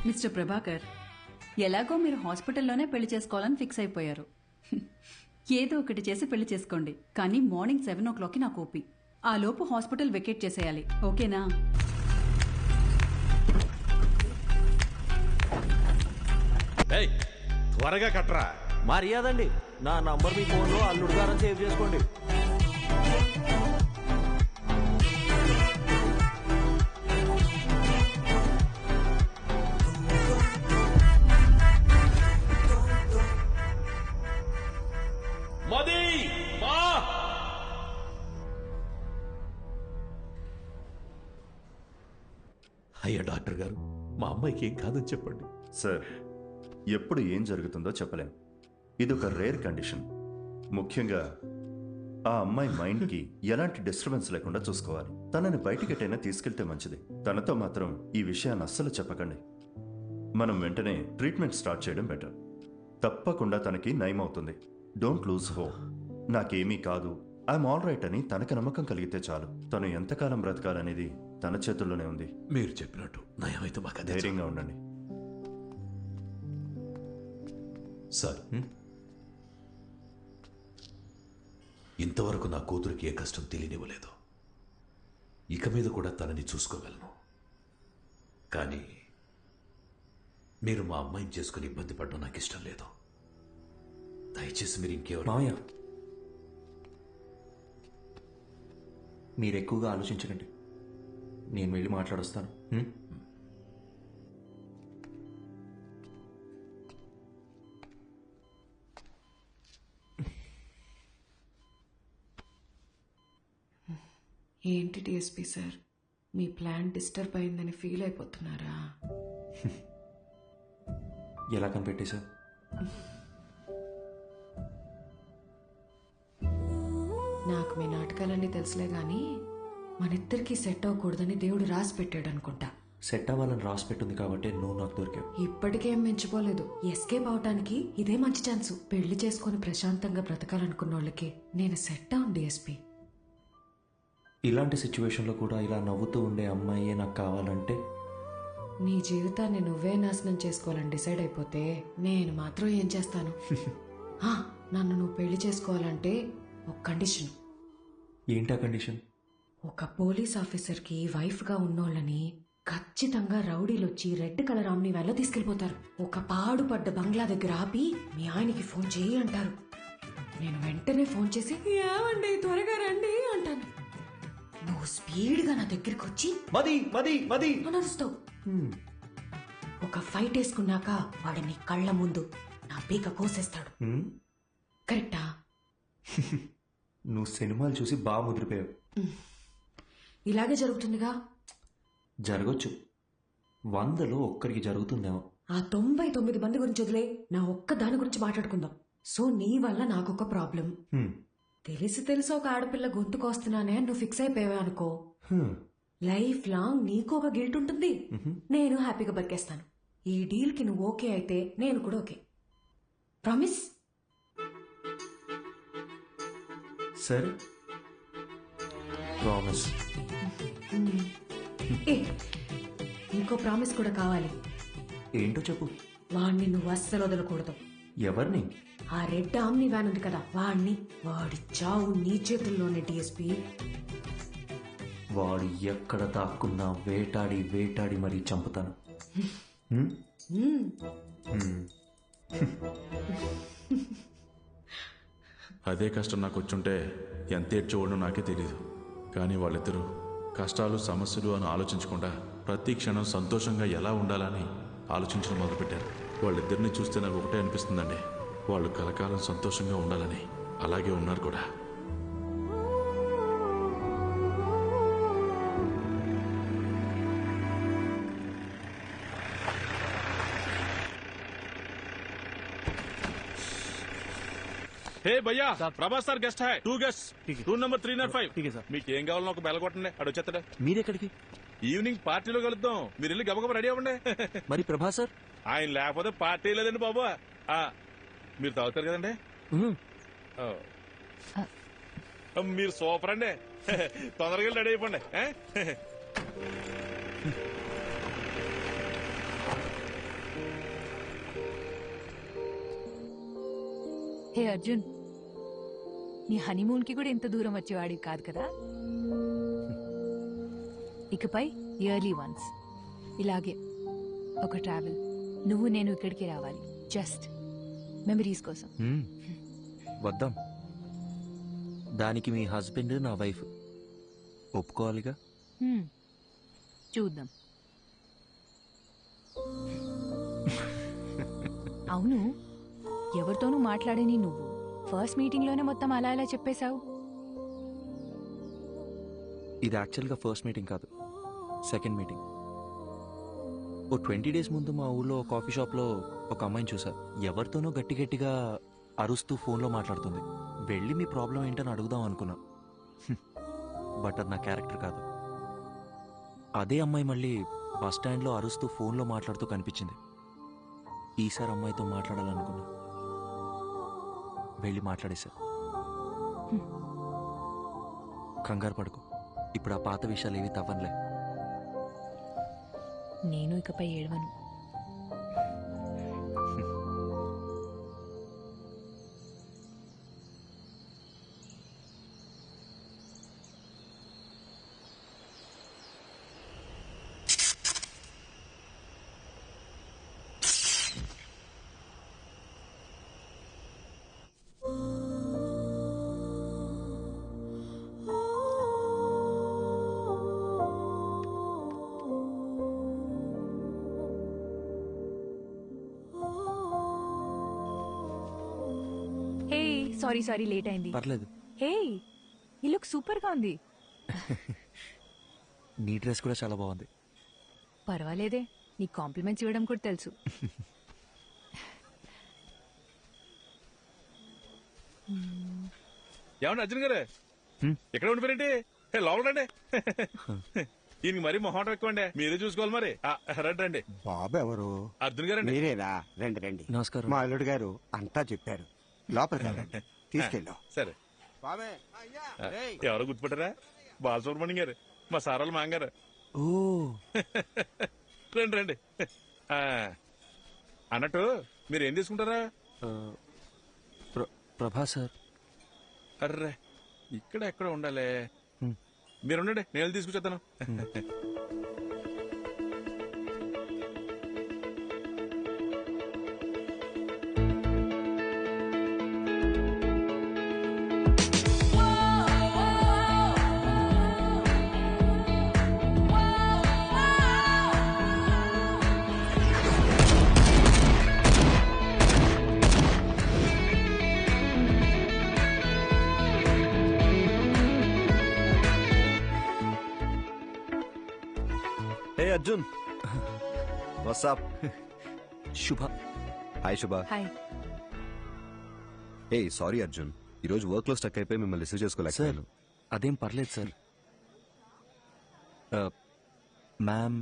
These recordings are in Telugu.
మిస్టర్ ప్రభాకర్, ఎలాగో మీరు హాస్పిటల్లోనే పెళ్లి చేసుకోవాలని ఫిక్స్ అయిపోయారు. ఏదో ఒకటి చేసి పెళ్లి చేసుకోండి, కానీ మార్నింగ్ 7 o'clockకి నాకు ఓపీ. ఆ లోపు హాస్పిటల్ వెకేట్ చేసేయాలి, ఓకేనా? త్వరగా కట్రా. మర్యాదండి, నా నంబర్ మీ ఫోన్లో అల్లుడు గారని సేవ్ చేసుకోండి. అయ్యా డాక్టర్ గారు, మా అమ్మాయికి ఏం కాదని చెప్పండి. సార్, ఎప్పుడు ఏం జరుగుతుందో చెప్పలేం. ఇదొక రేర్ కండిషన్. ముఖ్యంగా ఆ అమ్మాయి మైండ్కి ఎలాంటి డిస్టర్బెన్స్ లేకుండా చూసుకోవాలి. తనని బయటికెట్టైనా తీసుకెళ్తే మంచిది. తనతో మాత్రం ఈ విషయాన్ని అస్సలు చెప్పకండి. మనం వెంటనే ట్రీట్మెంట్ స్టార్ట్ చేయడం బెటర్. తప్పకుండా తనకి నయం అవుతుంది. Don't lose hope. నాకేమీ కాదు, ఐఎమ్ ఆల్ రైట్ అని తనకు నమ్మకం కలిగితే చాలు. తను ఎంతకాలం బ్రతకాలనేది తన చేతుల్లోనే ఉంది. మీరు చెప్పినట్టు నయమైతే మాకు ధైర్యంగా ఉండండి. సార్, ఇంతవరకు నా కూతురికి ఏ కష్టం తెలియనివ్వలేదు. ఇక మీద కూడా తనని చూసుకోగలను. కానీ మీరు మా అమ్మాయిని చేసుకుని ఇబ్బంది పడడం నాకు ఇష్టం లేదు. దయచేసి మీరు ఇంకెవరు మావయ్య, మీరు ఎక్కువగా ఆలోచించకండి. నేను వెళ్ళి మాట్లాడొస్తాను. ఏంటి డిఎస్పీ సార్, మీ ప్లాన్ డిస్టర్బ్ అయిందని ఫీల్ అయిపోతున్నారా? ఎలా కనిపెట్టేశారు? నాకు మీ నాటకాలన్నీ తెలుసులే గాని మనిద్దరికి సెట్ అవ్వకూడదని దేవుడు రాసి పెట్టాడు అనుకుంటా. సెట్ అవ్వాలని రాసి పెట్టుంది కాబట్టి నువ్వు నాకు దొరికావు. ఇప్పటికేం మించిపోలేదు. ఎస్కేప్ అవటానికి ఇదే మంచి ఛాన్సు. పెళ్లి చేసుకుని ప్రశాంతంగా బ్రతకాలనుకున్న వాళ్ళకి నేను సెట్ అవును డిఎస్పీ. ఇలాంటి సిచ్యువేషన్లో కూడా ఇలా నవ్వుతూ ఉండే అమ్మాయే నాకు కావాలంటే? నీ జీవితాన్ని నువ్వే నాశనం చేసుకోవాలని డిసైడ్ అయిపోతే నేను మాత్రం ఏం చేస్తాను? నన్ను నువ్వు పెళ్లి చేసుకోవాలంటే ఒక కండిషన్. ఏంటా కండిషన్? ఒక పోలీస్ ఆఫీసర్కి వైఫ్గా ఉన్నోళ్ళని ఖచ్చితంగా రౌడీలొచ్చి రెడ్ కలర్ ఆమ్ని వల్ల తీసుకెళ్లిపోతారు. ఒక పాడుపడ్డ బంగ్లా దగ్గర ఆపి మీ ఆయనకి ఫోన్ చేయి అంటారు. నేను వెంటనే ఫోన్ చేసి ఏమండి త్వరగా రండి అంటాను. నువ్వు స్పీడ్గా నా దగ్గరికి వచ్చి మది మది మది అనరుస్తావు. ఒక ఫైట్ వేసుకున్నాక వాడు నీ కళ్ళ ముందు నా పీక కోసేస్తాడు. కరెక్టా? నువ్వు సినిమాలు చూసి బాగా ముదిరిపోయావు. ఇలాగే జరుగుతుందిగా. జరగచ్చు, 100లో ఒక్కరికి జరుగుతుందేమో. ఆ 99 మంది గురించి వదిలే, నా ఒక్క దాని గురించి మాట్లాడుకుందాం. సో నీ వల్ల నాకొక ప్రాబ్లం. తెలిసి ఒక ఆడపిల్ల గొంతుకొస్తున్నానే నువ్వు ఫిక్స్ అయిపోయావే అనుకో, లైఫ్ లాంగ్ నీకు ఒక గిల్ట్ ఉంటుంది. నేను హ్యాపీగా బతికేస్తాను. ఈ డీల్ కి నువ్వు ఓకే అయితే నేను కూడా ఓకే. ప్రామిస్? సరే, ప్రామిస్. ఇంకో ప్రామిస్ కూడా కావాలి. ఏంటో చెప్పు. వాణ్ణి నువ్వు అస్సలు వదలకూడదు. ఎవరిని? ఆ రెడ్ ఆమ్ని వ్యాన్ ఉంది కదా, వాణ్ణి. వాడి చావు నీ చేతుల్లోనే డిఎస్పీ. వాడు ఎక్కడ దాక్కున్నా వేటాడి వేటాడి మరీ చంపుతాను. అదే కష్టం నాకు వచ్చుంటే ఎంత ఏడ్చేవాడో నాకే తెలీదు. కానీ వాళ్ళిద్దరూ కష్టాలు సమస్యలు అని ఆలోచించకుండా ప్రతి క్షణం సంతోషంగా ఎలా ఉండాలని ఆలోచించడం మొదలుపెట్టారు. వాళ్ళిద్దరిని చూస్తే నాకు ఒకటే అనిపిస్తుందండి, వాళ్ళు కలకాలం సంతోషంగా ఉండాలని. అలాగే ఉన్నారు కూడా. హే భయ్యా, Prabhas sir guest high. 2 guest, room number 305. మీకు ఏం కావాలో ఒక బెల్ కొట్టండి, అడు వచ్చేస్తాడు. మీరెక్కడికి? ఈవినింగ్ పార్టీలో కలుద్దాం. మీరు వెళ్ళి గబగబా రెడీ అవ్వండి. మరి ప్రభాస్ సార్? ఆయన లేకపోతే పార్టీ లేదండి బాబు. మీరు తాగుతారు కదండి. మీరు సూపర్ అండి. తొందరగా రెడీ అయిపోండి. హే అర్జున్, నీ హనీమూన్కి కూడా ఇంత దూరం వచ్చేవాడివి కాదు కదా. ఇకపై ఇయర్లీ వన్స్ ఇలాగే ఒక ట్రావెల్, నువ్వు నేను ఇక్కడికి రావాలి, జస్ట్ మెమరీస్ కోసం. వద్దాం. దానికి మీ హస్బెండ్ నా వైఫ్ ఒప్పుకోవాలిగా. చూద్దాం. అవును, ఎవరితోనూ మాట్లాడని నువ్వు ఫస్ట్ మీటింగ్లోనే మొత్తం అలా ఇలా చెప్పేశావు. ఇది యాక్చువల్గా ఫస్ట్ మీటింగ్ కాదు, సెకండ్ మీటింగ్. ఓ 20 days ముందు మా ఊళ్ళో కాఫీ షాప్లో ఒక అమ్మాయిని చూసా. ఎవరితోనో గట్టి గట్టిగా అరుస్తూ ఫోన్లో మాట్లాడుతుంది. వెళ్ళి మీ ప్రాబ్లం ఏంటని అడుగుదాం అనుకున్నా, బట్ అది నా క్యారెక్టర్ కాదు. అదే అమ్మాయి మళ్ళీ బస్ స్టాండ్లో అరుస్తూ ఫోన్లో మాట్లాడుతూ కనిపించింది. ఈసారి అమ్మాయితో మాట్లాడాలనుకున్నా, వెళ్ళి మాట్లాడేశా. కంగారు పడుకో, ఇప్పుడు ఆ పాత విషయాలు ఏవి తవ్వనులే. నేను ఇకపై ఏడవను. హే, సారీ లేట్ అయింది. పర్లేదు. హే, ఈ లుక్ సూపర్ గా ఉంది. నీ డ్రెస్ కూడా చాలా బాగుంది. పర్వాలేదే, నీ కాంప్లిమెంట్స్ ఇవ్వడం కూడా తెలుసు. ఏమన్నా అర్జున్ గారు ఎక్కడ ఉండిపోయారండి? లోపల రండి. ఈయనకి మరీ మొహమాటం ఎక్కువ అండి, మీరే చూసుకోవాలి మరి. రండి రండి. బాబు ఎవరు? అర్జున్ గారండి. మీరేనా? రండి రండి. నమస్కారం. మా అల్లుడు గారు అంతా చెప్పారు. లోపలికి వెళ్ళండి. తీసుకెళ్ళు. సరే. బాబే ఎవరో గుర్తుపట్టారా? బాలసుబ్రహ్మణ్యం గారు, మా సారాలు మాంగారు. ఓ, రండి రండి. అన్నట్టు మీరు ఏం తీసుకుంటారా? ప్రభా సార్. అర్రే, ఇక్కడ ఎక్కడ ఉండాలి. మీరు ఉండండి, నేను తీసుకొచ్చేస్తాను. అర్జున్, వాట్సాప్? శుభ. హాయ్ శుభ. హాయ్. ఏ సారీ అర్జున్, ఈరోజు వర్క్ లో స్టక్ అయిపోయి మిమ్మల్ని రిసీవ్ చేసుకోలేకపోయాను. అదేం పర్లేదు సార్. మ్యామ్.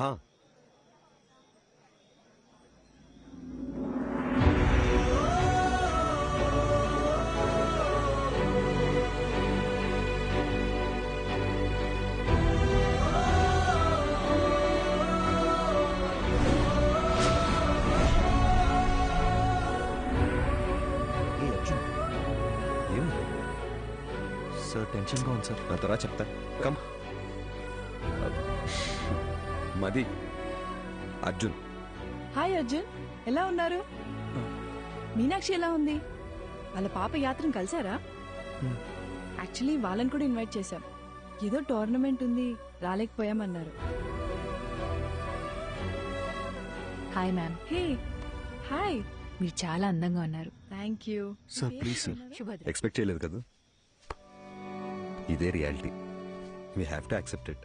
హా, సార్ టెన్షన్గా ఉంది సార్. నా త్వర చెప్తా. కమ్. మది, అర్జున్. హాయ్ అర్జున్, ఎలా ఉన్నారు? మీనాక్షి ఎలా ఉంది? వాళ్ళ పాప యాత్రను కలిసారా? యాక్చువల్లీ వాళ్ళని కూడా ఇన్వైట్ చేశాం. ఏదో టోర్నమెంట్ ఉంది, రాలేకపోయామన్నారు. Hi ma'am. Hey, hi. మీరు చాలా అందంగా ఉన్నారు. Thank you. Sir please sir. Subhadra. Expect చేయలేదు కదా. ఇదే reality. We have to accept it.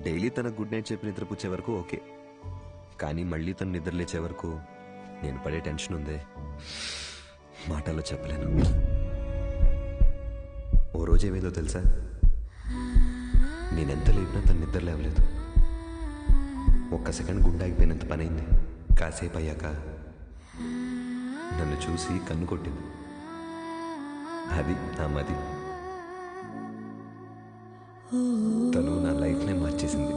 Daily తన గుడ్ నైట్ చెప్పి నిద్రపుచ్చే వరకు ఓకే, కానీ మళ్ళీ తను నిద్ర లేచే వరకు నేను పడే టెన్షన్ ఉందే, మాటల్లో చెప్పలేను. ఓ రోజు ఏమైందో తెలుసా? నేనెంత లేపినా తను నిద్ర లేవలేదు. ఒక్క సెకండ్ గుండె ఆగిపోయినంత పనైంది. కాసేపు అయ్యాక నన్ను చూసి కన్ను కొట్టింది. అది నా మది. తను నా లైఫ్నే మార్చేసింది.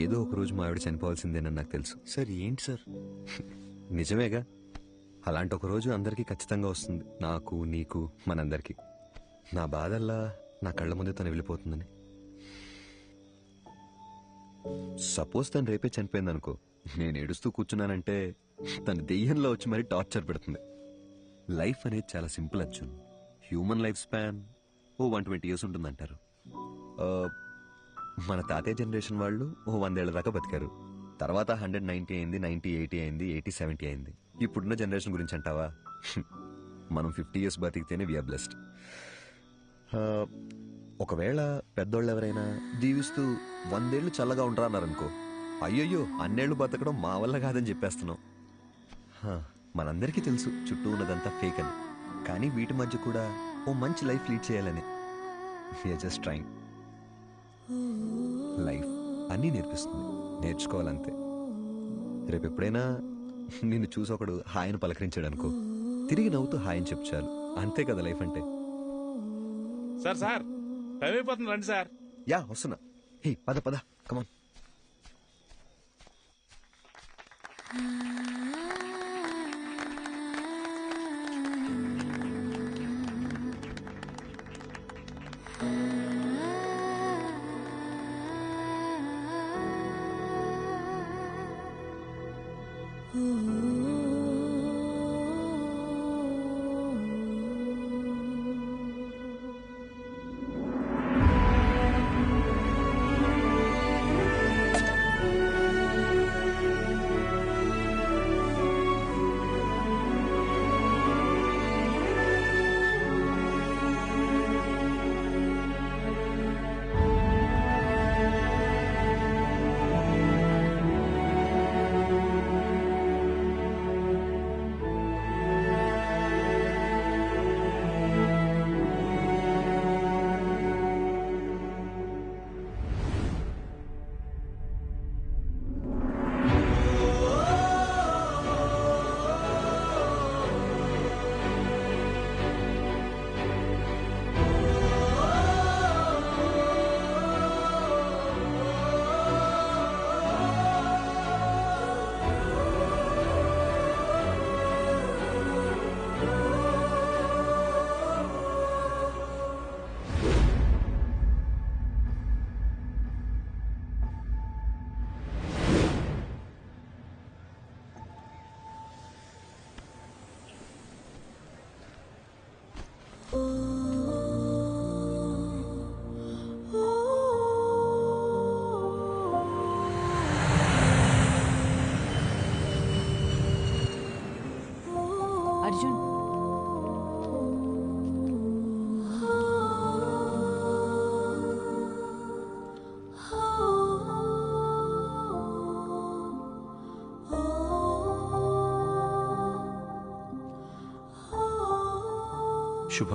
ఏదో ఒక రోజు మా ఆవిడ చనిపోవాల్సిందేనని నాకు తెలుసు. సార్ ఏంటి సార్? నిజమేగా, అలాంటి ఒక రోజు అందరికీ ఖచ్చితంగా వస్తుంది, నాకు నీకు మనందరికీ. నా బాధల్లా నా కళ్ళ ముందే తను వెళ్ళిపోతుందని. సపోజ్ తను రేపే చనిపోయింది అనుకో, నేను ఏడుస్తూ కూర్చున్నానంటే తను దెయ్యంలో వచ్చి మరీ టార్చర్ పెడుతుంది. లైఫ్ అనేది చాలా simple Arjun. Human life span 120 years ఉంటుందంటారు. మన తాతయ్య జనరేషన్ వాళ్ళు 100 ఏళ్ల దాకా బతికారు. తర్వాత 190 అయింది, 90, 80 అయింది, 80, 70 అయింది. ఇప్పుడున్న జనరేషన్ గురించి అంటావా? మనం 50 years బతికితేనే వీఆర్ బ్లెస్డ్. ఒకవేళ పెద్దోళ్ళు ఎవరైనా దీవిస్తూ 100 ఏళ్ళు చల్లగా ఉంటారా అన్నారనుకో, అయ్యయ్యో అన్నేళ్లు బతకడం మా వల్ల కాదని చెప్పేస్తున్నాం. మనందరికీ తెలుసు చుట్టూ ఉన్నదంతా ఫేక్ అని, కానీ వీటి మధ్య కూడా ఓ మంచి లైఫ్ లీడ్ చేయాలని వీఆర్ జస్ట్ ట్రైంగ్. లైఫ్ అన్నీ నేర్పిస్తుంది, నేర్చుకోవాలంతే. రేపు ఎప్పుడైనా నిన్ను చూసి ఒకడు హాయని పలకరించాడు అనుకో, తిరిగి నవ్వుతూ హాయని చెప్పు చాలు. అంతే కదా లైఫ్ అంటే. సార్ సార్ టైం అయిపోతుంది, రండి సార్. యా వస్తున్నా. హే పద పద, కమాన్. అర్జున్, శుభ,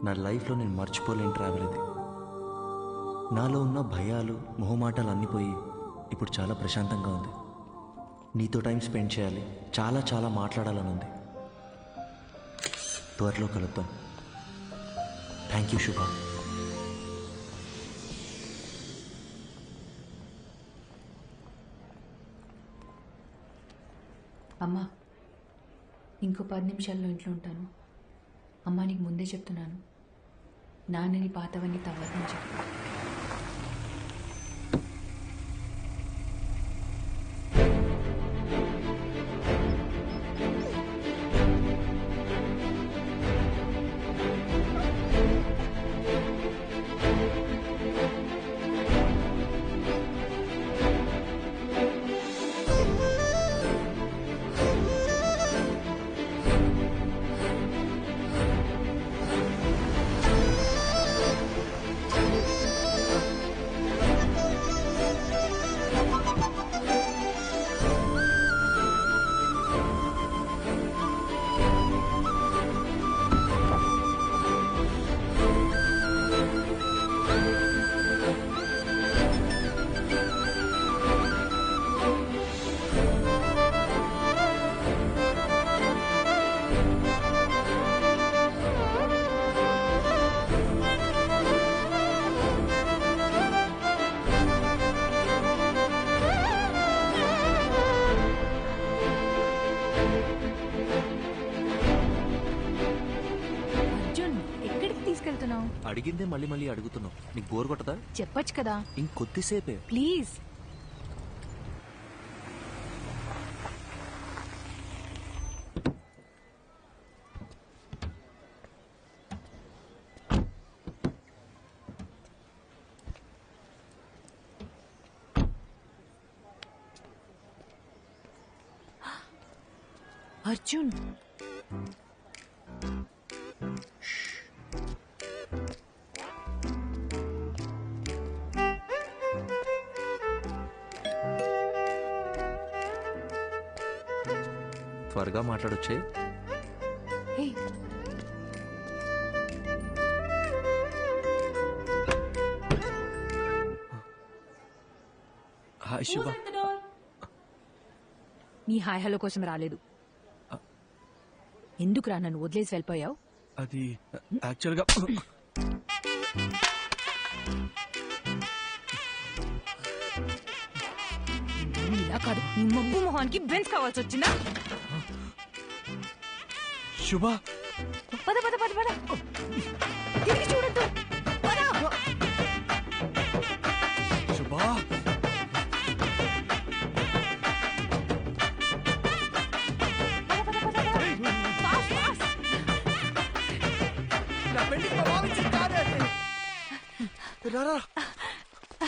నా లైఫ్లో నేను మర్చిపోలేని ట్రావెల్ ఇది. నాలో ఉన్న భయాలు, మొహమాటాలు అన్నీ పోయి ఇప్పుడు చాలా ప్రశాంతంగా ఉంది. నీతో టైం స్పెండ్ చేయాలి, చాలా చాలా మాట్లాడాలని ఉంది. త్వరలో కలుద్దాం. థ్యాంక్ యూ శుభ. అమ్మా, ఇంకో 10 నిమిషాల్లో ఇంట్లో ఉంటాను. అమ్మా నీకు ముందే చెప్తున్నాను, నాన్నని పాతవన్నీ తవ్వదని చెప్పు. అడిగిందే మళ్ళీ మళ్ళీ అడుగుతున్నావు. నీకు బోర్ కొట్టదా? చెప్పొచ్చు కదా. ఇంకొద్దిసేపే. ప్లీజ్. అర్జున్, త్వరగా మాట్లాడొచ్చే. హే, హాయ్ శుభ. నీ హాయ్ హలో కోసం రాలేదు. ఎందుకురా నన్ను వదిలేసి వెళ్ళిపోయావు? అది యాక్చువల్గా ఇలా కాదు, నీ మబ్బు మొహానికి బెన్స్ కావాల్సి వచ్చిందా? శుభ, పద పద పద పద, తిరిగి చూడద్దు. శుభ, రారా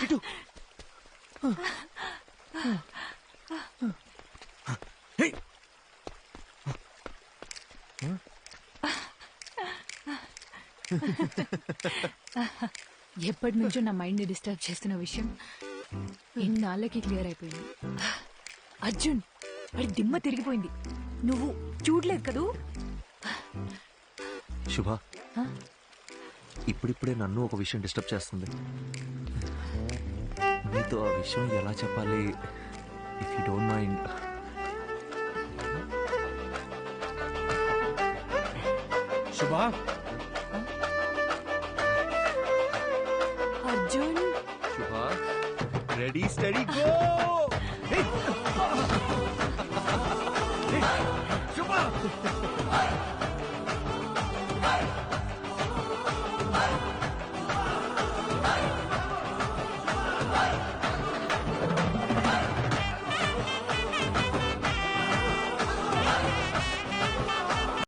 ఇటు. ఎప్పటి నుంచో నా మైండ్ ని డిస్టర్బ్ చేస్తున్న విషయం ఎన్నాళ్ళకి క్లియర్ అయిపోయింది. అర్జున్, వాడి దిమ్మ తిరిగిపోయింది. నువ్వు చూడలేదు కదూ? శుభ, ఇప్పుడిప్పుడే నన్ను ఒక విషయం డిస్టర్బ్ చేస్తుంది. నీతో ఆ విషయం ఎలా చెప్పాలి? If you don't mind. శుభ, అర్జున్, శుభ, రెడీ స్టడీ గో. శుభ,